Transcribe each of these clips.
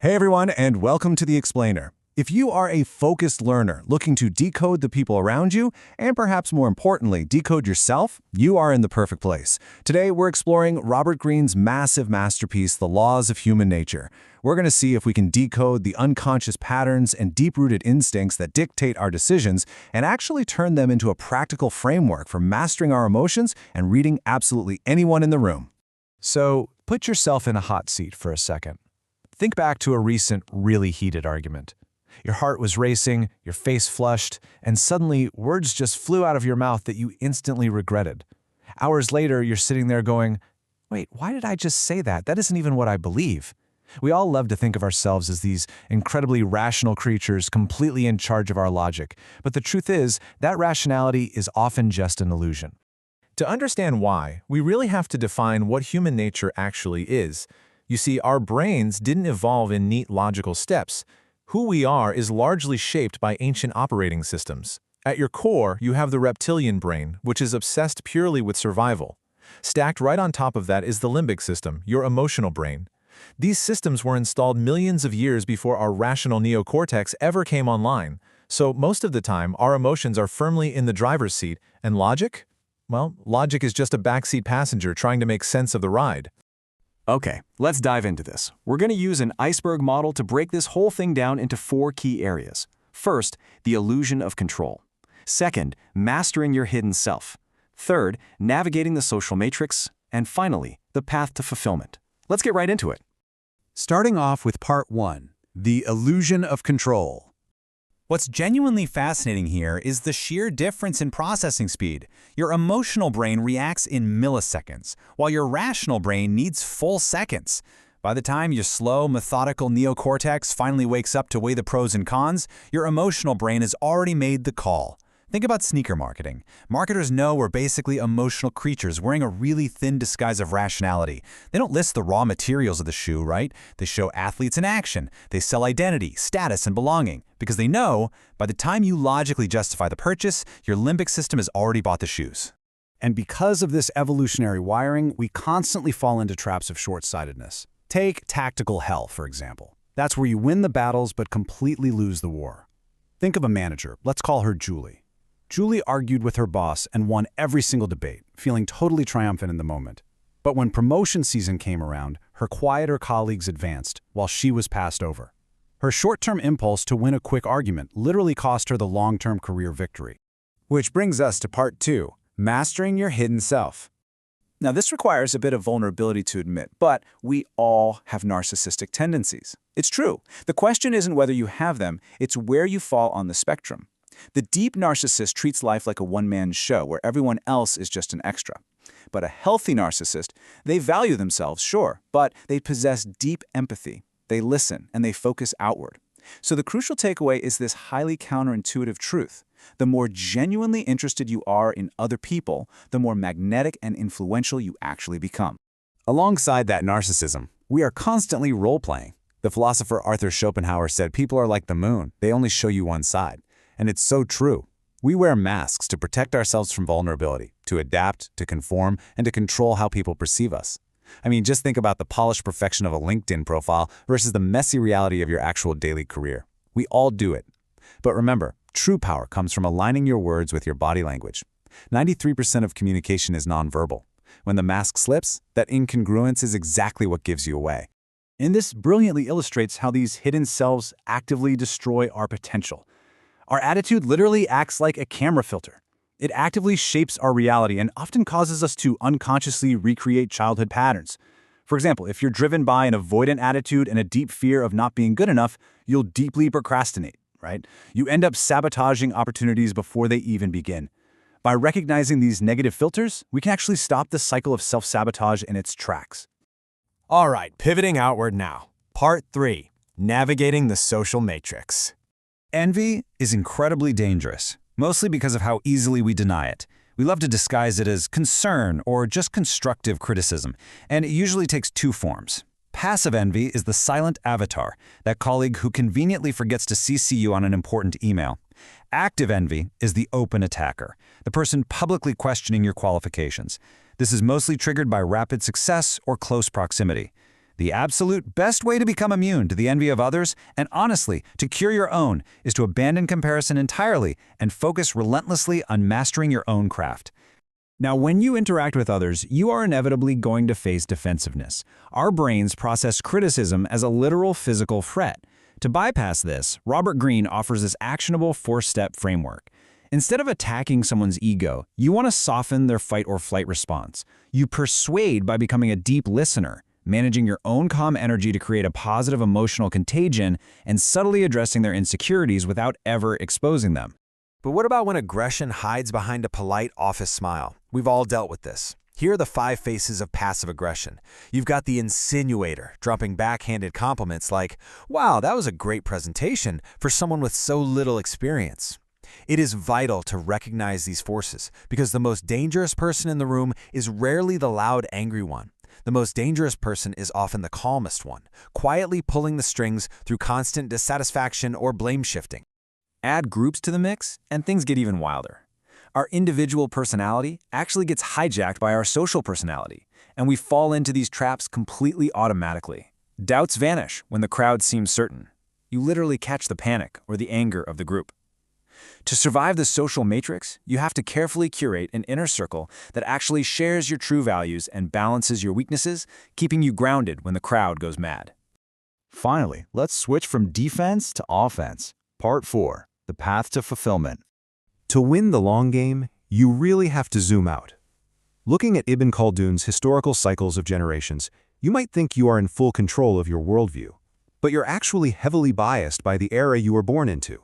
Hey everyone, and welcome to The Explainer. If you are a focused learner looking to decode the people around you, and perhaps more importantly, decode yourself, you are in the perfect place. Today, we're exploring Robert Greene's massive masterpiece, The Laws of Human Nature. We're going to see if we can decode the unconscious patterns and deep-rooted instincts that dictate our decisions and actually turn them into a practical framework for mastering our emotions and reading absolutely anyone in the room. So, put yourself in a hot seat for a second. Think back to a recent, really heated argument. Your heart was racing, your face flushed, and suddenly words just flew out of your mouth that you instantly regretted. Hours later, you're sitting there going, wait, why did I just say that? That isn't even what I believe. We all love to think of ourselves as these incredibly rational creatures completely in charge of our logic, but the truth is that rationality is often just an illusion. To understand why, we really have to define what human nature actually is. You see, our brains didn't evolve in neat logical steps. Who we are is largely shaped by ancient operating systems. At your core, you have the reptilian brain, which is obsessed purely with survival. Stacked right on top of that is the limbic system, your emotional brain. These systems were installed millions of years before our rational neocortex ever came online. So most of the time, our emotions are firmly in the driver's seat, and logic? Well, logic is just a backseat passenger trying to make sense of the ride. Okay, let's dive into this. We're going to use an iceberg model to break this whole thing down into 4 key areas. First, the illusion of control. Second, mastering your hidden self. Third, navigating the social matrix. And finally, the path to fulfillment. Let's get right into it. Starting off with Part 1, the illusion of control. What's genuinely fascinating here is the sheer difference in processing speed. Your emotional brain reacts in milliseconds, while your rational brain needs full seconds. By the time your slow, methodical neocortex finally wakes up to weigh the pros and cons, your emotional brain has already made the call. Think about sneaker marketing. Marketers know we're basically emotional creatures wearing a really thin disguise of rationality. They don't list the raw materials of the shoe, right? They show athletes in action. They sell identity, status, and belonging. Because they know, by the time you logically justify the purchase, your limbic system has already bought the shoes. And because of this evolutionary wiring, we constantly fall into traps of short-sightedness. Take tactical hell, for example. That's where you win the battles but completely lose the war. Think of a manager. Let's call her Julie. Julie argued with her boss and won every single debate, feeling totally triumphant in the moment. But when promotion season came around, her quieter colleagues advanced, while she was passed over. Her short-term impulse to win a quick argument literally cost her the long-term career victory. Which brings us to Part 2, mastering your hidden self. Now, this requires a bit of vulnerability to admit, but we all have narcissistic tendencies. It's true. The question isn't whether you have them, it's where you fall on the spectrum. The deep narcissist treats life like a one-man show where everyone else is just an extra. But a healthy narcissist, they value themselves, sure, but they possess deep empathy. They listen and they focus outward. So the crucial takeaway is this highly counterintuitive truth. The more genuinely interested you are in other people, the more magnetic and influential you actually become. Alongside that narcissism, we are constantly role-playing. The philosopher Arthur Schopenhauer said people are like the moon. They only show you one side. And it's so true. We wear masks to protect ourselves from vulnerability, to adapt, to conform, and to control how people perceive us. I mean, just think about the polished perfection of a LinkedIn profile versus the messy reality of your actual daily career. We all do it. But remember, true power comes from aligning your words with your body language. 93% of communication is nonverbal. When the mask slips, that incongruence is exactly what gives you away. And this brilliantly illustrates how these hidden selves actively destroy our potential. Our attitude literally acts like a camera filter. It actively shapes our reality and often causes us to unconsciously recreate childhood patterns. For example, if you're driven by an avoidant attitude and a deep fear of not being good enough, you'll deeply procrastinate, right? You end up sabotaging opportunities before they even begin. By recognizing these negative filters, we can actually stop the cycle of self-sabotage in its tracks. All right, pivoting outward now. Part 3, navigating the social matrix. Envy is incredibly dangerous, mostly because of how easily we deny it. We love to disguise it as concern or just constructive criticism, and it usually takes 2 forms. Passive envy is the silent avatar, that colleague who conveniently forgets to CC you on an important email. Active envy is the open attacker, the person publicly questioning your qualifications. This is mostly triggered by rapid success or close proximity. The absolute best way to become immune to the envy of others, and honestly, to cure your own, is to abandon comparison entirely and focus relentlessly on mastering your own craft. Now, when you interact with others, you are inevitably going to face defensiveness. Our brains process criticism as a literal physical threat. To bypass this, Robert Greene offers this actionable 4-step framework. Instead of attacking someone's ego, you want to soften their fight or flight response. You persuade by becoming a deep listener, managing your own calm energy to create a positive emotional contagion, and subtly addressing their insecurities without ever exposing them. But what about when aggression hides behind a polite office smile? We've all dealt with this. Here are the 5 faces of passive aggression. You've got the insinuator, dropping backhanded compliments like, "Wow, that was a great presentation," for someone with so little experience. It is vital to recognize these forces, because the most dangerous person in the room is rarely the loud, angry one. The most dangerous person is often the calmest one, quietly pulling the strings through constant dissatisfaction or blame shifting. Add groups to the mix, and things get even wilder. Our individual personality actually gets hijacked by our social personality, and we fall into these traps completely automatically. Doubts vanish when the crowd seems certain. You literally catch the panic or the anger of the group. To survive the social matrix, you have to carefully curate an inner circle that actually shares your true values and balances your weaknesses, keeping you grounded when the crowd goes mad. Finally, let's switch from defense to offense. Part 4. The path to fulfillment. To win the long game, you really have to zoom out. Looking at Ibn Khaldun's historical cycles of generations, you might think you are in full control of your worldview, but you're actually heavily biased by the era you were born into.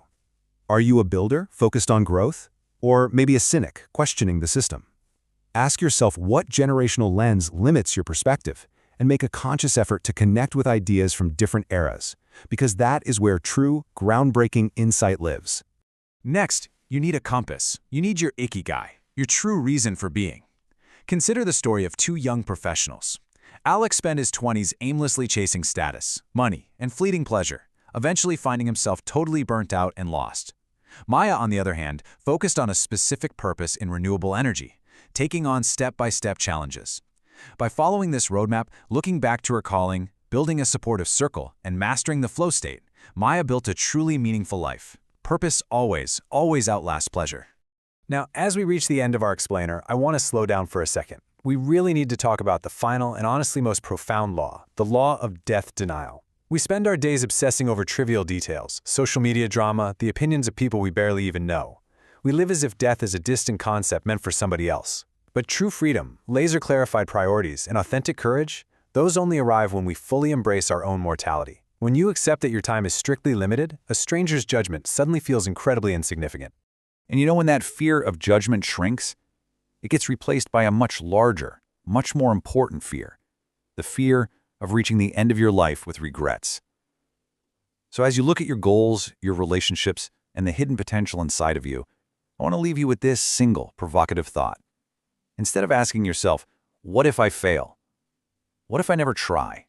Are you a builder, focused on growth? Or maybe a cynic, questioning the system? Ask yourself what generational lens limits your perspective, and make a conscious effort to connect with ideas from different eras, because that is where true, groundbreaking insight lives. Next, you need a compass. You need your ikigai, your true reason for being. Consider the story of 2 young professionals. Alex spent his 20s aimlessly chasing status, money, and fleeting pleasure, eventually finding himself totally burnt out and lost. Maya, on the other hand, focused on a specific purpose in renewable energy, taking on step-by-step challenges. By following this roadmap, looking back to her calling, building a supportive circle, and mastering the flow state, Maya built a truly meaningful life. Purpose always outlasts pleasure. Now, as we reach the end of our explainer, I want to slow down for a second. We really need to talk about the final and honestly most profound law, the law of death denial. We spend our days obsessing over trivial details, social media drama, the opinions of people we barely even know. We live as if death is a distant concept meant for somebody else. But true freedom, laser-clarified priorities, and authentic courage, those only arrive when we fully embrace our own mortality. When you accept that your time is strictly limited, a stranger's judgment suddenly feels incredibly insignificant. And you know when that fear of judgment shrinks? It gets replaced by a much larger, much more important fear. The fear of reaching the end of your life with regrets. So as you look at your goals, your relationships, and the hidden potential inside of you, I want to leave you with this single, provocative thought. Instead of asking yourself, what if I fail? What if I never try?